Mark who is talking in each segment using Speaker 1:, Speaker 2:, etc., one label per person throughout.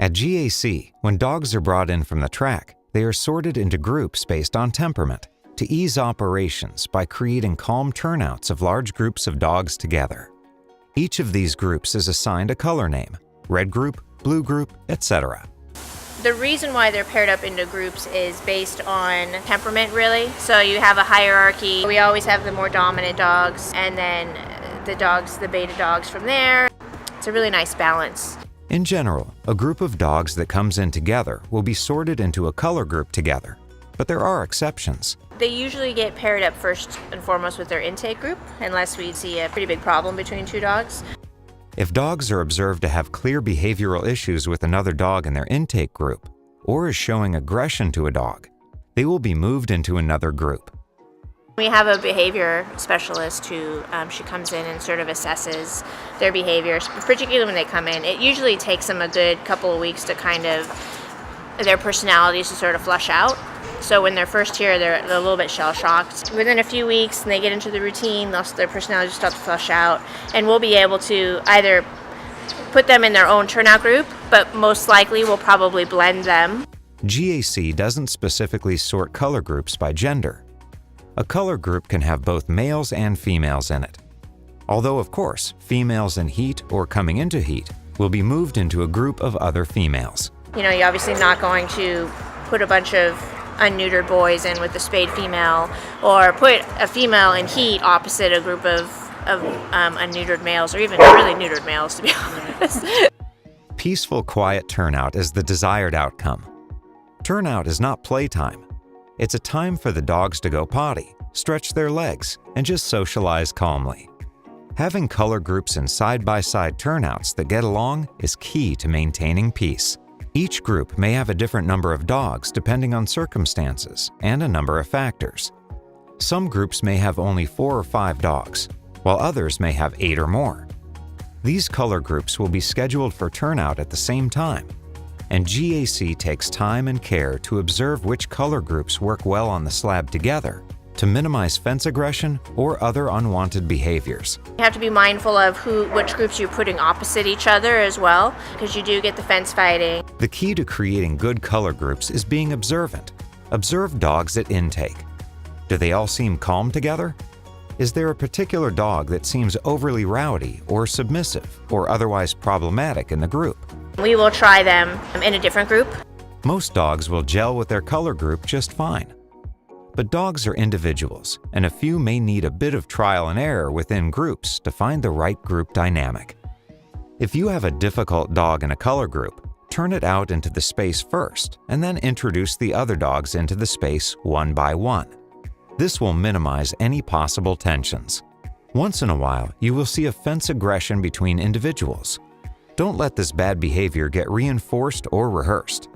Speaker 1: At GAC, when dogs are brought in from the track, they are sorted into groups based on temperament to ease operations by creating calm turnouts of large groups of dogs together. Each of these groups is assigned a color name: red group, blue group, etc.
Speaker 2: The reason why they're paired up into groups is based on temperament, really. So you have a hierarchy. We always have the more dominant dogs, and then the beta dogs from there. It's a really nice balance.
Speaker 1: In general, a group of dogs that comes in together will be sorted into a color group together, but there are exceptions.
Speaker 2: They usually get paired up first and foremost with their intake group, unless we see a pretty big problem between two dogs.
Speaker 1: If dogs are observed to have clear behavioral issues with another dog in their intake group, or is showing aggression to a dog, they will be moved into another group.
Speaker 2: We have a behavior specialist who she comes in and sort of assesses their behaviors, particularly when they come in. It usually takes them a good couple of weeks to kind of, their personalities to sort of flush out. So when they're first here, they're a little bit shell-shocked. Within a few weeks, and they get into the routine, their personalities start to flush out, and we'll be able to either put them in their own turnout group, but most likely we'll probably blend them.
Speaker 1: GAC doesn't specifically sort color groups by gender. A color group can have both males and females in it. Although, of course, females in heat or coming into heat will be moved into a group of other females.
Speaker 2: You know, you're obviously not going to put a bunch of unneutered boys in with a spayed female, or put a female in heat opposite a group of unneutered males, or even really neutered males, to be honest.
Speaker 1: Peaceful, quiet turnout is the desired outcome. Turnout is not playtime. It's a time for the dogs to go potty, stretch their legs, and just socialize calmly. Having color groups in side-by-side turnouts that get along is key to maintaining peace. Each group may have a different number of dogs depending on circumstances and a number of factors. Some groups may have only 4 or 5 dogs, while others may have 8 or more. These color groups will be scheduled for turnout at the same time, and GAC takes time and care to observe which color groups work well on the slab together to minimize fence aggression or other unwanted behaviors.
Speaker 2: You have to be mindful of which groups you're putting opposite each other as well, because you do get the fence fighting.
Speaker 1: The key to creating good color groups is being observant. Observe dogs at intake. Do they all seem calm together? Is there a particular dog that seems overly rowdy or submissive or otherwise problematic in the group?
Speaker 2: We will try them in a different group.
Speaker 1: Most dogs will gel with their color group just fine. But dogs are individuals, and a few may need a bit of trial and error within groups to find the right group dynamic. If you have a difficult dog in a color group, turn it out into the space first, and then introduce the other dogs into the space one by one. This will minimize any possible tensions. Once in a while, you will see a fence aggression between individuals. Don't let this bad behavior get reinforced or rehearsed.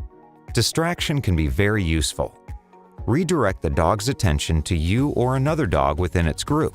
Speaker 1: Distraction can be very useful. Redirect the dog's attention to you or another dog within its group.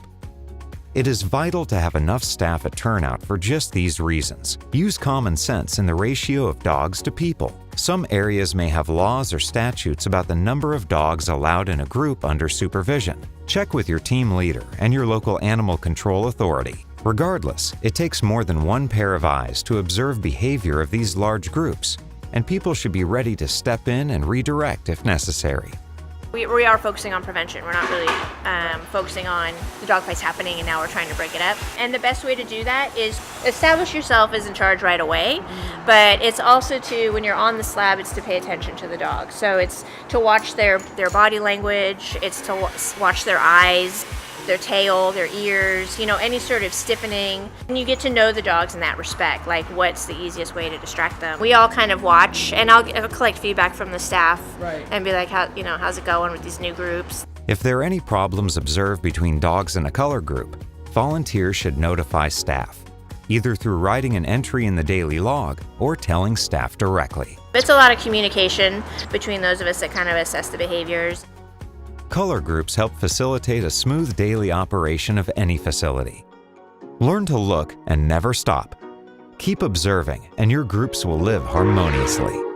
Speaker 1: It is vital to have enough staff at turnout for just these reasons. Use common sense in the ratio of dogs to people. Some areas may have laws or statutes about the number of dogs allowed in a group under supervision. Check with your team leader and your local animal control authority. Regardless, it takes more than one pair of eyes to observe behavior of these large groups, and people should be ready to step in and redirect if necessary.
Speaker 2: We are focusing on prevention. We're not really focusing on the dog fights happening and now we're trying to break it up. And the best way to do that is establish yourself as in charge right away, but it's also to, when you're on the slab, it's to pay attention to the dog. So it's to watch their body language, it's to watch their eyes, their tail, their ears, any sort of stiffening. And you get to know the dogs in that respect, like what's the easiest way to distract them. We all kind of watch, and I'll collect feedback from the staff and be like, how's it going with these new groups?
Speaker 1: If there are any problems observed between dogs in a color group, volunteers should notify staff, either through writing an entry in the daily log or telling staff directly.
Speaker 2: It's a lot of communication between those of us that kind of assess the behaviors.
Speaker 1: Color groups help facilitate a smooth daily operation of any facility. Learn to look and never stop. Keep observing, and your groups will live harmoniously.